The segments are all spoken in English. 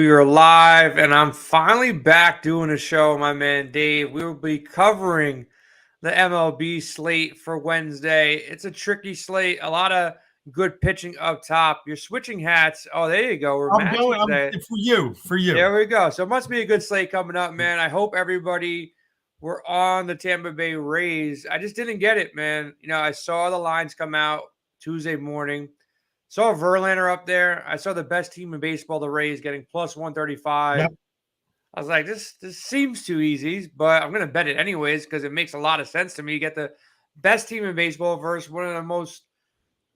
We are live, and I'm finally back doing a show, my man Dave. We will be covering the MLB slate for Wednesday. It's a tricky slate, a lot of good pitching up top. You're switching hats. Oh, there you go. We're matching today. For you. There we go. So it must be a good slate coming up, man. I hope everybody were on the Tampa Bay Rays. I just didn't get it, man. I saw the lines come out Tuesday morning. Saw Verlander up there. I saw the best team in baseball, the Rays, getting plus 135. Yep. I was like, this seems too easy, but I'm going to bet it anyways because it makes a lot of sense to me. You get the best team in baseball versus one of the most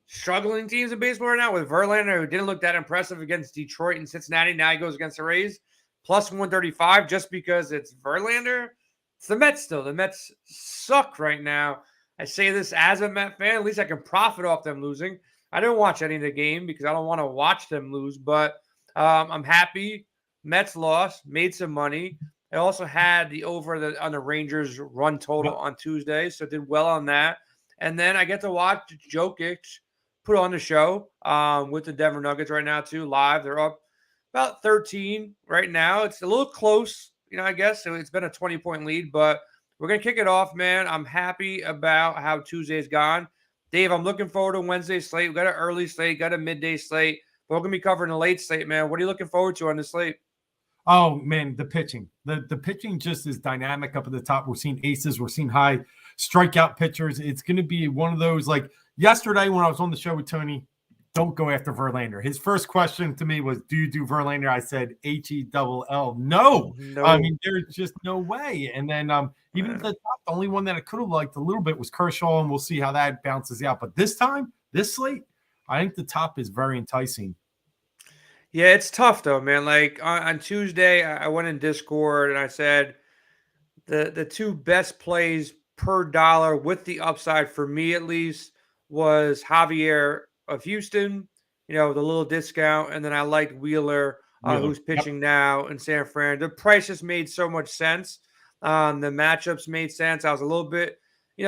struggling teams in baseball right now with Verlander, who didn't look that impressive against Detroit and Cincinnati. Now he goes against the Rays, plus 135 just because it's Verlander. It's the Mets still. The Mets suck right now. I say this as a Met fan. At least I can profit off them losing. I didn't watch any of the game because I don't want to watch them lose, but I'm happy. Mets lost, made some money. I also had the over on the Rangers run total on Tuesday, so did well on that. And then I get to watch Jokic put on the show with the Denver Nuggets right now too, live. They're up about 13 right now. It's a little close, I guess. So it's been a 20-point lead, but we're going to kick it off, man. I'm happy about how Tuesday's gone. Dave, I'm looking forward to Wednesday's slate. We got an early slate, got a midday slate. But we're going to be covering the late slate, man. What are you looking forward to on the slate? Oh, man, the pitching. The pitching just is dynamic up at the top. We're seeing aces. We're seeing high strikeout pitchers. It's going to be one of those, like yesterday when I was on the show with Tony, don't go after Verlander. His first question to me was, do you do Verlander? I said, H-E-double-L. No. I mean, there's just no way. And then even at the top, the only one that I could have liked a little bit was Kershaw, and we'll see how that bounces out. But this time, this slate, I think the top is very enticing. Yeah, it's tough, though, man. Like, on Tuesday, I went in Discord, and I said the two best plays per dollar with the upside, for me at least, was Javier of Houston, the little discount, and then I liked Wheeler, who's pitching now in San Fran. The price just made so much sense. The matchups made sense. I was a little bit,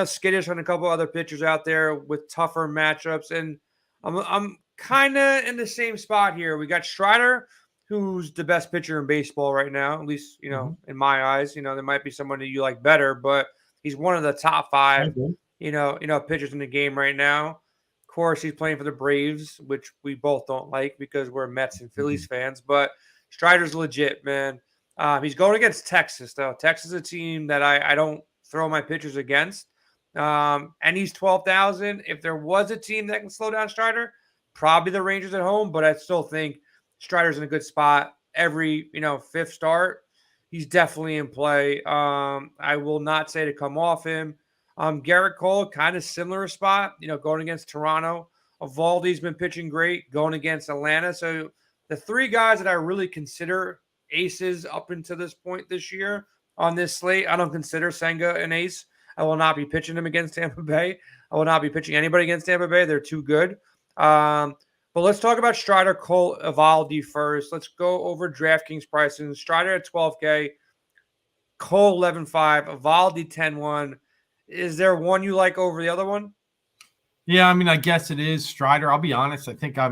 skittish on a couple other pitchers out there with tougher matchups, and I'm kind of in the same spot here. We got Strider, who's the best pitcher in baseball right now, at least, in my eyes. There might be someone that you like better, but he's one of the top five, pitchers in the game right now. Of course, he's playing for the Braves, which we both don't like because we're Mets and Phillies fans, but Strider's legit, man. He's going against Texas, though. Texas is a team that I don't throw my pitchers against. And he's 12,000. If there was a team that can slow down Strider, probably the Rangers at home, but I still think Strider's in a good spot. Every, fifth start, he's definitely in play. I will not say to come off him. Garrett Cole, kind of similar spot, going against Toronto. Evaldi's been pitching great, going against Atlanta. So the three guys that I really consider aces up until this point this year on this slate, I don't consider Senga an ace. I will not be pitching him against Tampa Bay. I will not be pitching anybody against Tampa Bay. They're too good. But let's talk about Strider, Cole, Evaldi first. Let's go over DraftKings pricing. Strider at 12K, Cole 11.5, Evaldi 10.1. Is there one you like over the other one? Yeah, I mean, I guess it is Strider. I'll be honest. I think I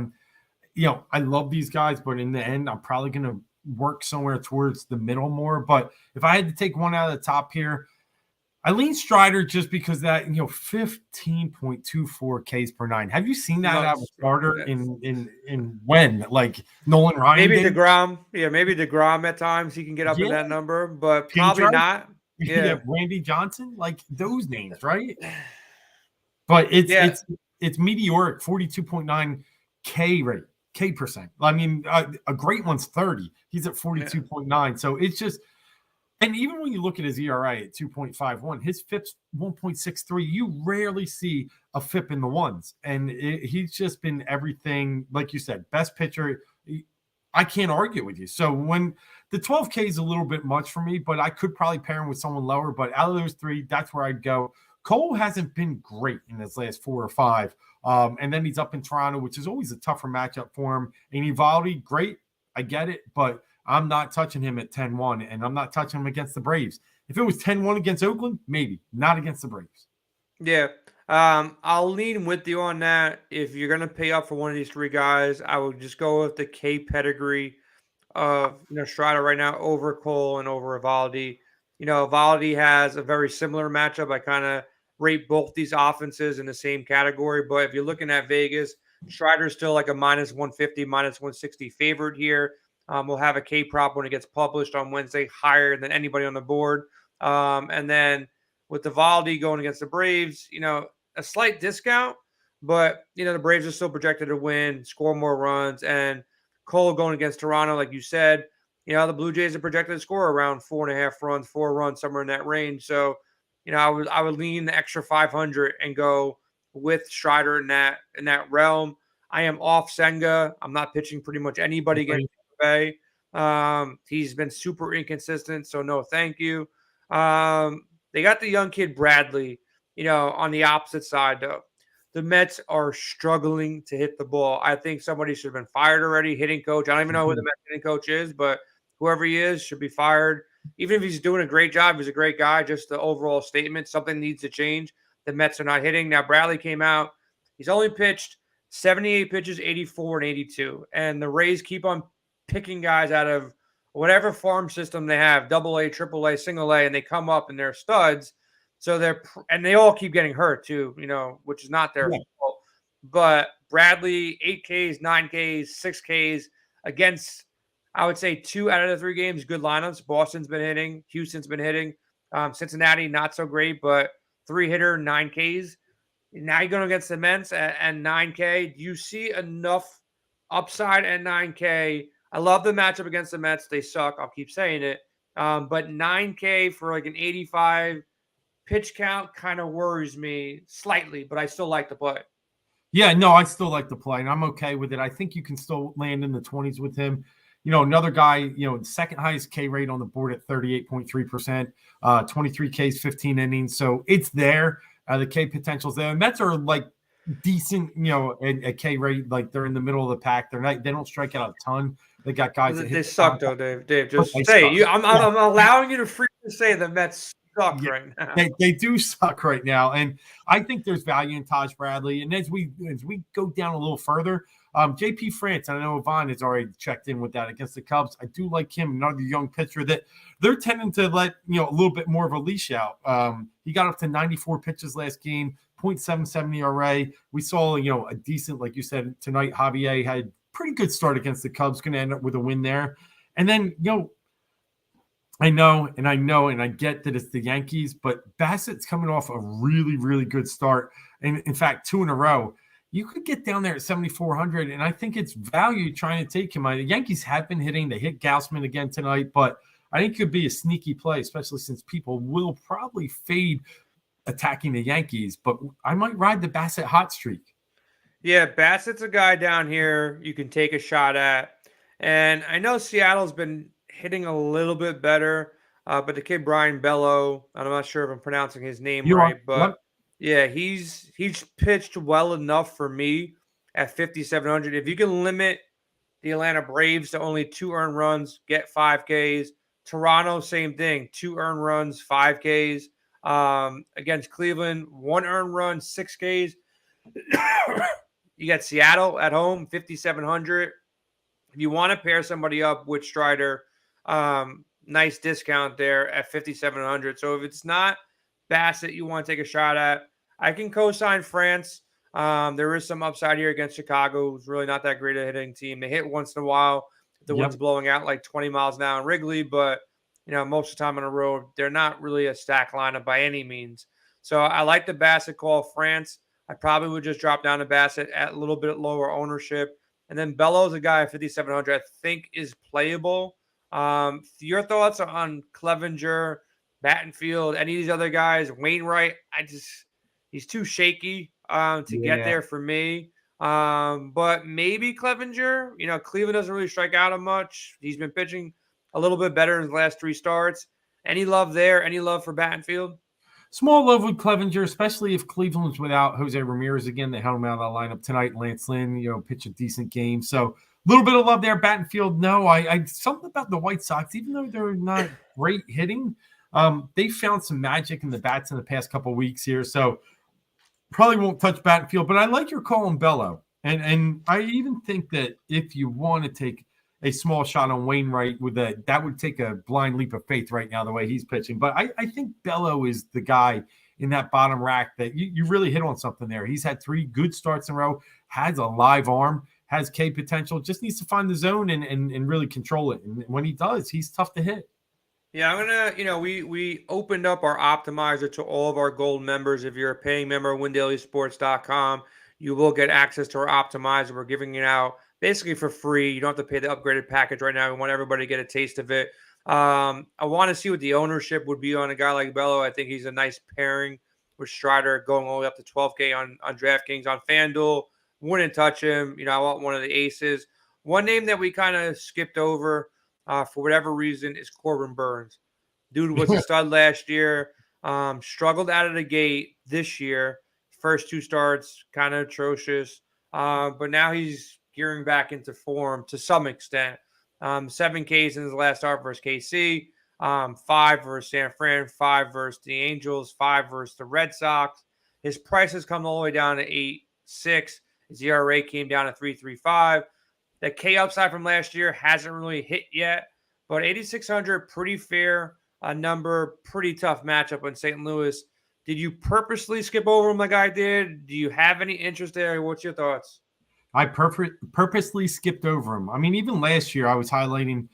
love these guys, but in the end, I'm probably going to work somewhere towards the middle more. But if I had to take one out of the top here, I lean Strider just because that, 15.24 Ks per nine. Have you seen that out of starter in when? Like Nolan Ryan? Maybe DeGrom. Yeah, maybe DeGrom at times he can get up in that number, but probably not. Yeah, Randy Johnson, like those names, right? But it's meteoric, 42.9 K rate, K percent. I mean, a great one's 30. He's at 42.9. So it's just, and even when you look at his ERA at 2.51, his FIP's 1.63. You rarely see a FIP in the ones, and he's just been everything, like you said, best pitcher. I can't argue with you. So when the 12K is a little bit much for me, but I could probably pair him with someone lower. But out of those three, that's where I'd go. Cole hasn't been great in his last 4 or 5. And then he's up in Toronto, which is always a tougher matchup for him. And Evaldi, great. I get it. But I'm not touching him at 10-1, and I'm not touching him against the Braves. If it was 10-1 against Oakland, maybe. Not against the Braves. Yeah. I'll lean with you on that. If you're going to pay up for one of these three guys, I would just go with the K pedigree of Strider right now over Cole and over Evaldi. Evaldi has a very similar matchup. I kind of rate both these offenses in the same category. But if you're looking at Vegas, Strider's still like a minus 150, minus 160 favorite here. We'll have a K prop when it gets published on Wednesday, higher than anybody on the board. And then with Evaldi going against the Braves, a slight discount, but the Braves are still projected to win, score more runs, and Cole going against Toronto, like you said, the Blue Jays are projected to score around 4.5 runs, 4 runs, somewhere in that range. So, I would lean the extra 500 and go with Strider in that realm. I am off Senga. I'm not pitching pretty much anybody against Bay. He's been super inconsistent, so no, thank you. They got the young kid Bradley, on the opposite side though. The Mets are struggling to hit the ball. I think somebody should have been fired already. Hitting coach. I don't even know who the Mets hitting coach is, but whoever he is should be fired. Even if he's doing a great job, he's a great guy. Just the overall statement, something needs to change. The Mets are not hitting. Now, Bradley came out. He's only pitched 78 pitches, 84 and 82. And the Rays keep on picking guys out of whatever farm system they have, AA, AAA, single A, and they come up and they're studs. So they all keep getting hurt too, which is not their fault. But Bradley, 8 Ks, 9 Ks, 6 Ks against, I would say 2 out of the 3 games, good lineups. Boston's been hitting. Houston's been hitting. Cincinnati, not so great, but 3-hitter, 9 Ks. Now you're going against the Mets at 9K. Do you see enough upside at 9K? I love the matchup against the Mets. They suck. I'll keep saying it. But 9K for like an 85 pitch count kind of worries me slightly, but I still like the play. Yeah, no, I still like the play, and I'm okay with it. I think you can still land in the 20s with him. Another guy, second highest K rate on the board at 38.3%, 23 Ks, 15 innings. So it's there. The K potential's there. And Mets are like decent, a K rate, like they're in the middle of the pack. They don't strike out a ton. They got guys that they suck though, Dave. Just say it. I'm allowing you to freely say the Mets suck right now. They do suck right now, and I think there's value in Taj Bradley. And as we go down a little further, JP France, I know Yvonne has already checked in with that against the Cubs. I do like him, another young pitcher that they're tending to let a little bit more of a leash out. He got up to 94 pitches last game, 0.77 ERA. We saw a decent, like you said tonight. Javier had a pretty good start against the Cubs, going to end up with a win there, and then I know, and I get that it's the Yankees, but Bassett's coming off a really, really good start. And in fact, 2 in a row. You could get down there at 7,400, and I think it's value trying to take him. The Yankees have been hitting. They hit Gausman again tonight, but I think it could be a sneaky play, especially since people will probably fade attacking the Yankees. But I might ride the Bassett hot streak. Yeah, Bassett's a guy down here you can take a shot at. And I know Seattle's been hitting a little bit better, but the kid Brian Bello, I'm not sure if I'm pronouncing his name right, but yeah, he's pitched well enough for me at 5,700. If you can limit the Atlanta Braves to only 2 earned runs, get 5 Ks. Toronto, same thing, 2 earned runs, 5 Ks. Against Cleveland, 1 earned run, 6 Ks. You got Seattle at home, 5,700. If you want to pair somebody up with Strider, nice discount there at 5,700. So if it's not Bassett you want to take a shot at, I can co-sign France. There is some upside here against Chicago, who's really not that great a hitting team. They hit once in a while. The wind's blowing out like 20 miles an hour in Wrigley, but most of the time on the road, they're not really a stack lineup by any means. So I like the Bassett call. France, I probably would just drop down to Bassett at a little bit lower ownership. And then Bellows, a guy at 5,700, I think is playable. Your thoughts on Clevenger, Battenfield, any of these other guys? Wainwright, he's too shaky to get there for me. But maybe Clevenger. Cleveland doesn't really strike out much. He's been pitching a little bit better in his last 3 starts. Any love there? Any love for Battenfield? Small love with Clevenger, especially if Cleveland's without Jose Ramirez again. They held him out of the lineup tonight. Lance Lynn, pitched a decent game. So a little bit of love there. Battenfield, no. I something about the White Sox, even though they're not great hitting, they found some magic in the bats in the past couple of weeks here. So probably won't touch Battenfield, but I like your call on Bello. And I even think that if you want to take a small shot on Wainwright that would take a blind leap of faith right now, the way he's pitching. But I think Bello is the guy in that bottom rack that you really hit on something there. He's had 3 good starts in a row, has a live arm, has K potential, just needs to find the zone and really control it. And when he does, he's tough to hit. Yeah, I'm gonna, we opened up our optimizer to all of our gold members. If you're a paying member of WinDailySports.com, you will get access to our optimizer. We're giving it out basically for free. You don't have to pay the upgraded package right now. We want everybody to get a taste of it. I want to see what the ownership would be on a guy like Bello. I think he's a nice pairing with Strider, going all the way up to 12K on DraftKings. On FanDuel, wouldn't touch him. I want one of the aces. One name that we kind of skipped over for whatever reason is Corbin Burns. Dude was a stud last year. Struggled out of the gate this year. First 2 starts, kind of atrocious. But now he's gearing back into form to some extent. 7 Ks in his last start versus KC. 5 versus San Fran. 5 versus the Angels. 5 versus the Red Sox. His price has come all the way down to 8.6. His ERA came down to 3.35. The K upside from last year hasn't really hit yet, but 8,600, pretty fair number, pretty tough matchup in St. Louis. Did you purposely skip over him like I did? Do you have any interest there? What's your thoughts? I purposely skipped over him. I mean, even last year I was highlighting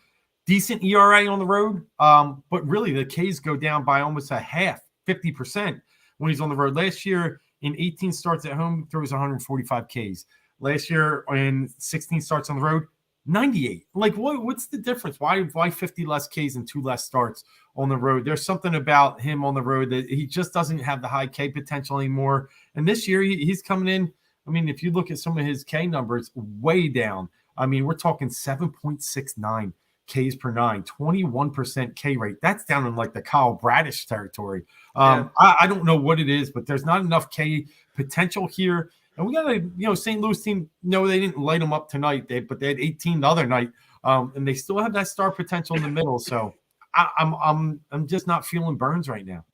decent ERA on the road, but really the Ks go down by almost a half, 50% when he's on the road. Last year in 18 starts at home, throws 145 Ks. Last year in 16 starts on the road, 98. Like, what's the difference? Why 50 less Ks and 2 less starts on the road? There's something about him on the road that he just doesn't have the high K potential anymore. And this year he's coming in. I mean, if you look at some of his K numbers, way down. I mean, we're talking 7.69 Ks per 9, 21% K rate. That's down in like the Kyle Bradish territory. I don't know what it is, but there's not enough K potential here. And we got to, St. Louis team, no, they didn't light them up tonight, but they had 18 the other night, and they still have that star potential in the middle. So I'm just not feeling Burns right now.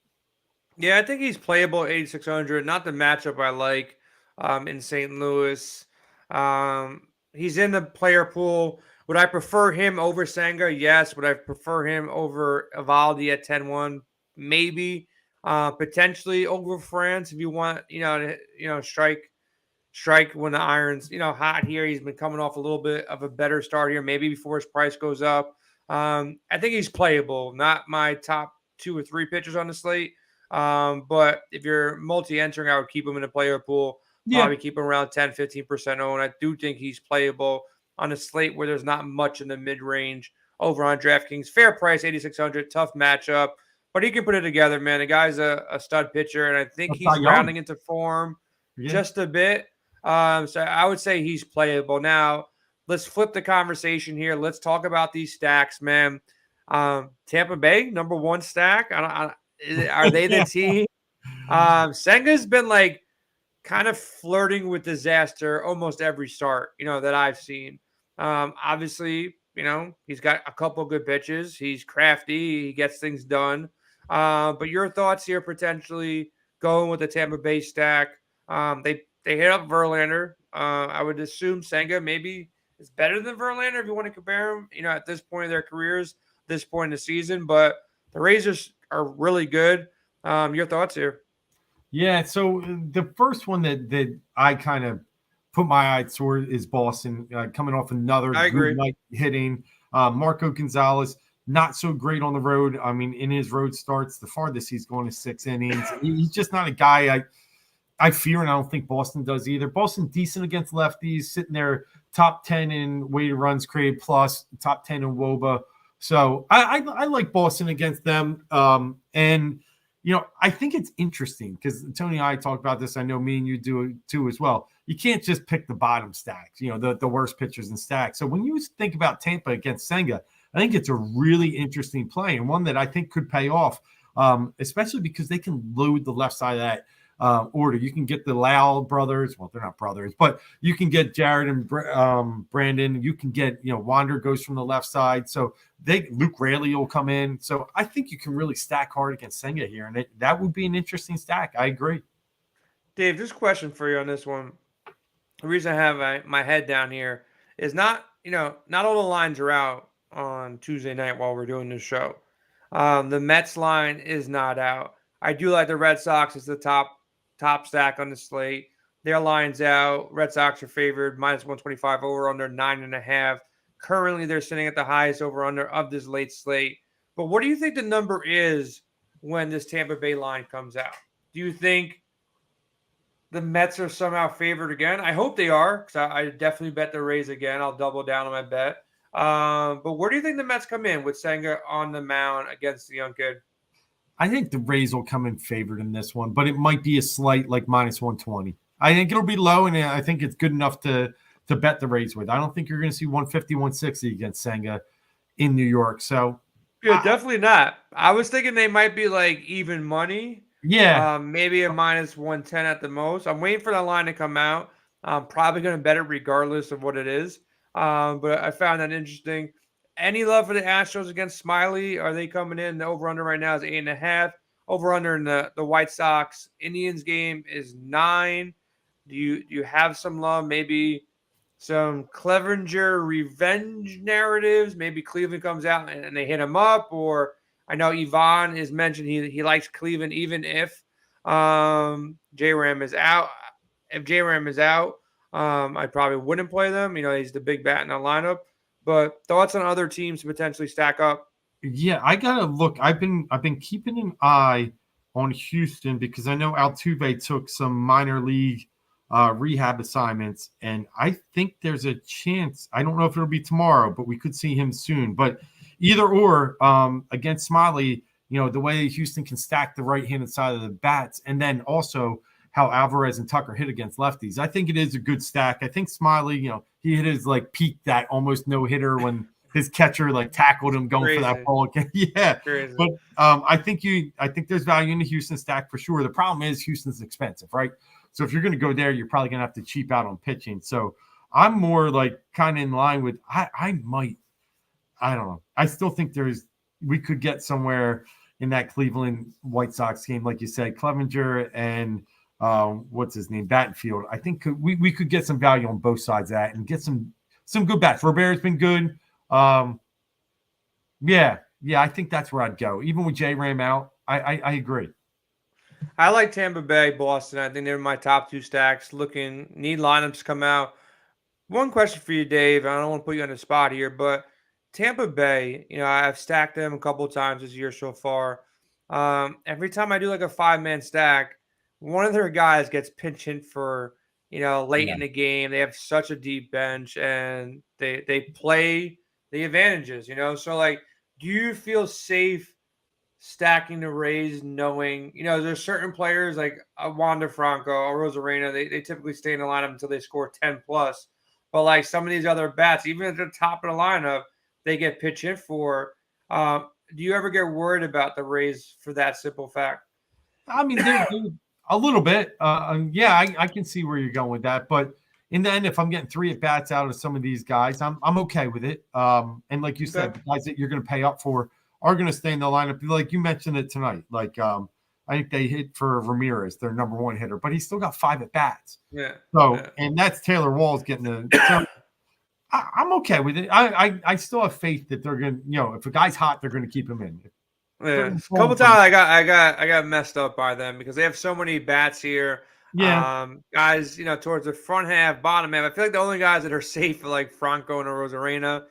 Yeah, I think he's playable at 8,600. Not the matchup I like in St. Louis. He's in the player pool. Would I prefer him over Senga? Yes. Would I prefer him over Evaldi at 10-1? Maybe. Potentially over France if you want, strike when the iron's, hot here. He's been coming off a little bit of a better start here, maybe before his price goes up. I think he's playable. Not my top 2 or 3 pitchers on the slate. But if you're multi-entering, I would keep him in a player pool. Probably keep him around 10-15% owned. I do think he's playable on a slate where there's not much in the mid-range over on DraftKings. Fair price, 8,600, tough matchup. But he can put it together, man. The guy's a stud pitcher, and I think he's rounding into form just a bit. So I would say he's playable. Now, let's flip the conversation here. Let's talk about these stacks, man. Tampa Bay, number 1 stack. Are they the team? Senga's been like kind of flirting with disaster almost every start, that I've seen. Obviously, he's got a couple good pitches. He's crafty. He gets things done. But your thoughts here potentially going with the Tampa Bay stack? They hit up Verlander. I would assume Senga maybe is better than Verlander if you want to compare them, at this point in their careers, this point in the season. But the Razors are really good. Your thoughts here? Yeah, so the first one that I kind of put my eye toward is Boston, coming off another good night hitting. Marco Gonzalez, not so great on the road. I mean, in his road starts, the farthest he's going is 6 innings. He's just not a guy I fear, and I don't think Boston does either. Boston decent against lefties, sitting there top 10 in weighted runs created plus, top 10 in WOBA. So I like Boston against them. And I think it's interesting because Tony and I talked about this. I know me and you do too as well. You can't just pick the bottom stacks, the worst pitchers in stacks. So when you think about Tampa against Senga, I think it's a really interesting play and one that I think could pay off, especially because they can load the left side of that order. You can get the Lau brothers. Well, they're not brothers, but you can get Jared and Brandon. You can get, Wander goes from the left side. So Luke Raley will come in. So I think you can really stack hard against Senga here. And that would be an interesting stack. I agree. Dave, this question for you on this one. The reason I have my head down here is not, not all the lines are out on Tuesday night while we're doing this show. The Mets line is not out. I do like the Red Sox as the top stack on the slate. Their line's out. Red Sox are favored -125 over under 9.5. Currently, they're sitting at the highest over under of this late slate. But what do you think the number is when this Tampa Bay line comes out? Do you think the Mets are somehow favored again? I hope they are, because I definitely bet the Rays again. I'll double down on my bet. But where do you think the Mets come in with Senga on the mound against the young kid? I think the Rays will come in favored in this one, but it might be a slight like -120. I think it'll be low, and I think it's good enough to bet the Rays with. I don't think you're going to see 150, 160 against Senga in New York. So yeah, definitely not. I was thinking they might be like even money. Yeah. Maybe a -110 at the most. I'm waiting for that line to come out. I'm probably going to bet it regardless of what it is. But I found that interesting. Any love for the Astros against Smiley? Are they coming in? The over-under right now is 8.5. Over-under in the White Sox Indians game is 9. Do you have some love? Maybe some Clevenger revenge narratives. Maybe Cleveland comes out and they hit him up. Or I know Yvonne has mentioned he likes Cleveland even if J-Ram is out. If J-Ram is out, I probably wouldn't play them. He's the big bat in the lineup. But thoughts on other teams to potentially stack up? Yeah, I gotta look. I've been keeping an eye on Houston because I know Altuve took some minor league rehab assignments, and I think there's a chance. I don't know if it'll be tomorrow, but we could see him soon. But either or, against Smiley, the way Houston can stack the right-handed side of the bats, and then also how Alvarez and Tucker hit against lefties. I think it is a good stack. I think Smiley, he hit his peak, that almost no hitter when his catcher tackled him going Crazy. for that ball. Yeah. Crazy. But I think there's value in the Houston stack for sure. The problem is Houston's expensive, right? So if you're going to go there, you're probably going to have to cheap out on pitching. So I'm more kind of in line with, I don't know. I still think we could get somewhere in that Cleveland White Sox game. Like you said, Clevenger and what's his name, Battenfield. I think we could get some value on both sides of that and get some good bats. Robert's been good. Yeah, I think that's where I'd go. Even with J-Ram out, I agree. I like Tampa Bay, Boston. I think they're my top two stacks. Need lineups to come out. One question for you, Dave. I don't want to put you on the spot here, but Tampa Bay, I've stacked them a couple of times this year so far. Every time I do a 5-man stack, one of their guys gets pinch hit for, late in the game. They have such a deep bench and they play the advantages, So, do you feel safe stacking the Rays knowing, there's certain players like Wander Franco or Rosarena, they typically stay in the lineup until they score 10 plus. But some of these other bats, even at the top of the lineup, they get pitch hit for. Do you ever get worried about the Rays for that simple fact? I mean, they're a little bit. Yeah, I can see where you're going with that. But in the end, if I'm getting 3 at-bats out of some of these guys, I'm okay with it. And like you said, the guys that you're going to pay up for are going to stay in the lineup. Like you mentioned it tonight. I think they hit for Ramirez, their number 1 hitter, but he's still got 5 at-bats. Yeah. So, and that's Taylor Walls getting the – I'm okay with it. I still have faith that they're going to, if a guy's hot, they're going to keep him in. Yeah. A couple times I got messed up by them because they have so many bats here. Yeah. Guys, towards the front half, bottom half. I feel like the only guys that are safe are Franco and Rosarena.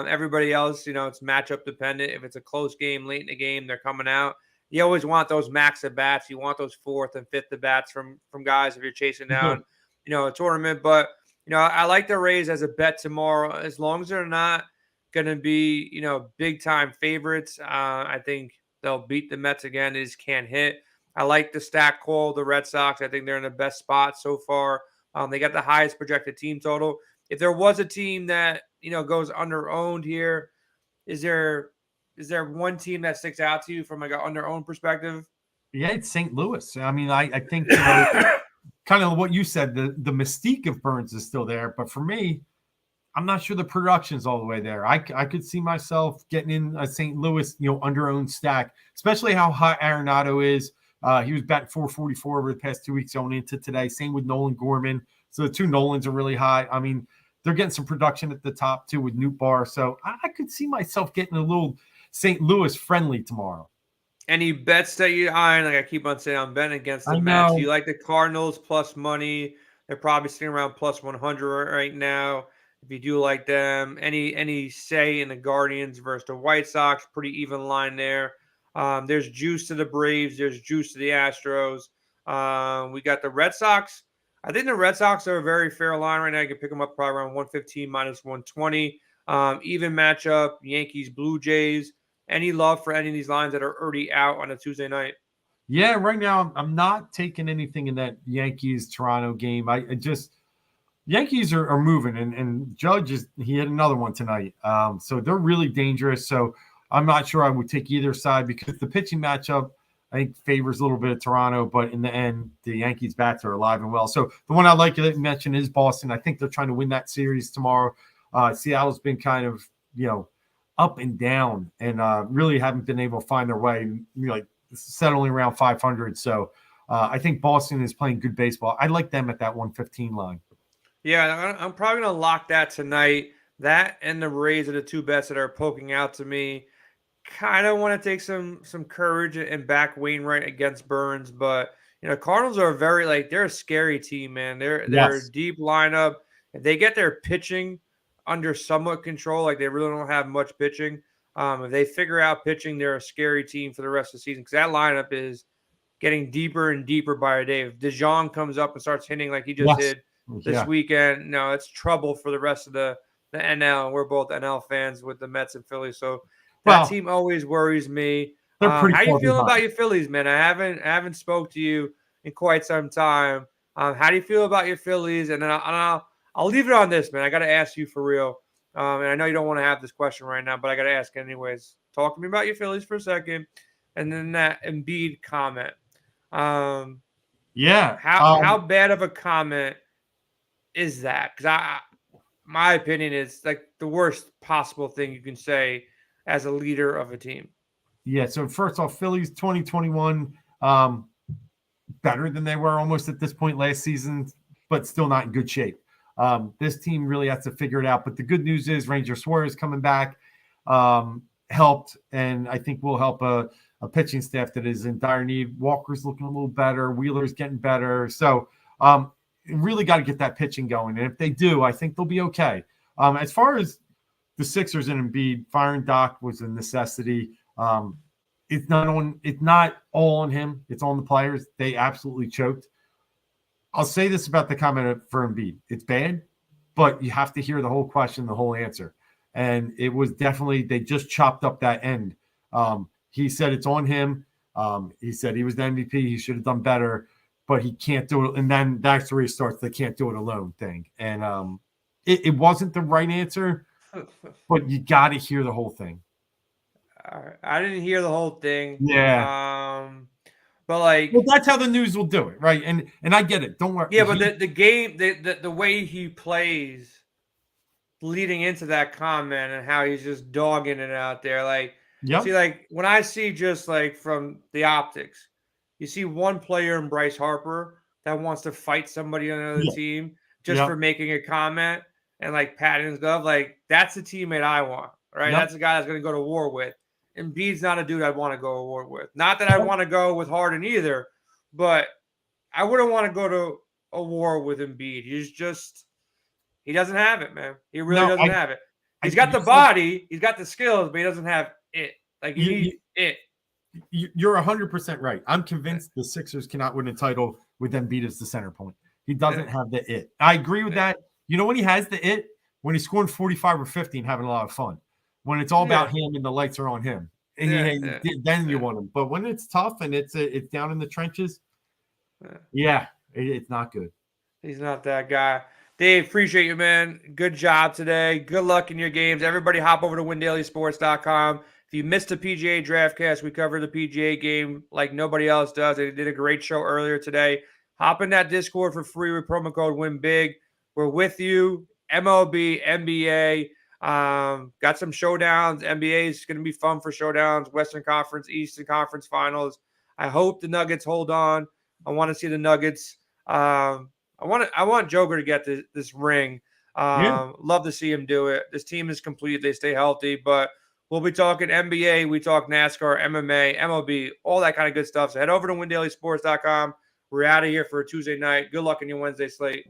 Everybody else, it's matchup dependent. If it's a close game late in the game, they're coming out. You always want those max at bats. You want those 4th and 5th at bats from guys if you're chasing down, a tournament. But I like the Rays as a bet tomorrow, as long as they're not going to be, big time favorites. I think they'll beat the Mets again. They just can't hit. I like the stack call, the Red Sox. I think they're in the best spot so far. They got the highest projected team total. If there was a team that, goes under-owned here, is there one team that sticks out to you from an under-owned perspective? Yeah, it's St. Louis. I mean, I think kind of what you said, the mystique of Burns is still there. But for me, I'm not sure the production's all the way there. I could see myself getting in a St. Louis, under-owned stack, especially how hot Arenado is. He was batting 444 over the past 2 weeks going into today. Same with Nolan Gorman. So the 2 Nolans are really high. I mean, they're getting some production at the top too with Newt Barr. So I could see myself getting a little St. Louis friendly tomorrow. Any bets that you eyeing? Like I keep on saying, I'm betting against the I Mets. know. You like the Cardinals plus money? They're probably sitting around plus 100 right now. If you do like them, any say in the Guardians versus the White Sox, pretty even line there. There's juice to the Braves. There's juice to the Astros. We got the Red Sox. I think the Red Sox are a very fair line right now. You can pick them up probably around 115 minus 120. Even matchup, Yankees, Blue Jays. Any love for any of these lines that are already out on a Tuesday night? Yeah, right now I'm not taking anything in that Yankees Toronto game. I just Yankees are moving, and Judge he had another one tonight. So they're really dangerous. So I'm not sure I would take either side because the pitching matchup I think favors a little bit of Toronto, but in the end, the Yankees bats are alive and well. So the one I like to mention is Boston. I think they're trying to win that series tomorrow. Seattle's been kind of up and down, and really haven't been able to find their way. Like settling around 500. So I think Boston is playing good baseball. I like them at that 115 line. Yeah, I'm probably going to lock that tonight. That and the Rays are the two bets that are poking out to me. Kind of want to take some courage and back Wainwright against Burns, but Cardinals are they're a scary team, man. They're a deep lineup. If they get their pitching under somewhat control, like they really don't have much pitching. If they figure out pitching, they're a scary team for the rest of the season because that lineup is getting deeper and deeper by the day. If DeJong comes up and starts hitting like he just did this weekend, no, it's trouble for the rest of the NL. We're both NL fans with the Mets and Phillies, so that team always worries me. How you feeling about your Phillies, man? I haven't spoke to you in quite some time. How do you feel about your Phillies? And then I'll leave it on this, man. I got to ask you for real. And I know you don't want to have this question right now, but I got to ask anyways. Talk to me about your Phillies for a second, and then that Embiid comment. How bad of a comment is that? Because my opinion is like the worst possible thing you can say as a leader of a team. Yeah. So first off, Phillies 2021 better than they were almost at this point last season, but still not in good shape. This team really has to figure it out. But the good news is Ranger Suarez coming back helped, and I think will help a pitching staff that is in dire need. Walker's looking a little better. Wheeler's getting better. So really got to get that pitching going. And if they do, I think they'll be okay. As far as the Sixers and Embiid, firing Doc was a necessity. It's not all on him. It's on the players. They absolutely choked. I'll say this about the comment for Embiid. It's bad, but you have to hear the whole question, the whole answer. And it was definitely, they just chopped up that end. He said it's on him. He said he was the MVP. He should have done better, but he can't do it. And then that's where he starts the can't do it alone thing. And it wasn't the right answer, but you got to hear the whole thing. I didn't hear the whole thing. Yeah. But that's how the news will do it, right? And I get it. Don't worry. Yeah, but the game, the way he plays, leading into that comment and how he's just dogging it out there, see, when I see just from the optics, you see one player in Bryce Harper that wants to fight somebody on another team just for making a comment and patting his glove, that's the teammate I want, right? That's the guy that's going to go to war with. Embiid's not a dude I'd want to go to war with. Not that I want to go with Harden either, but I wouldn't want to go to a war with Embiid. He doesn't have it, man. He really doesn't have it. He's got the body, he's got the skills, but he doesn't have it. He needs it. You're 100% right. I'm convinced the Sixers cannot win a title with Embiid as the center point. He doesn't have the it. I agree with that. You know when he has the it? When he's scoring 45 or 50 and having a lot of fun. When it's all about him and the lights are on him. And then you want him. But when it's tough and it's down in the trenches, it's not good. He's not that guy. Dave, appreciate you, man. Good job today. Good luck in your games. Everybody hop over to WinDailySports.com. If you missed the PGA DraftCast, we cover the PGA game like nobody else does. They did a great show earlier today. Hop in that Discord for free with promo code WINBIG. We're with you. MLB, NBA. Got some showdowns. NBA is going to be fun for showdowns. Western Conference, Eastern Conference Finals. I hope the Nuggets hold on. I want to see the Nuggets. I want Joker to get this ring. Love to see him do it. This team is complete. They stay healthy, but we'll be talking NBA. We talk NASCAR, MMA, MLB, all that kind of good stuff. So head over to WinDailySports.com. We're out of here for a Tuesday night. Good luck in your Wednesday slate.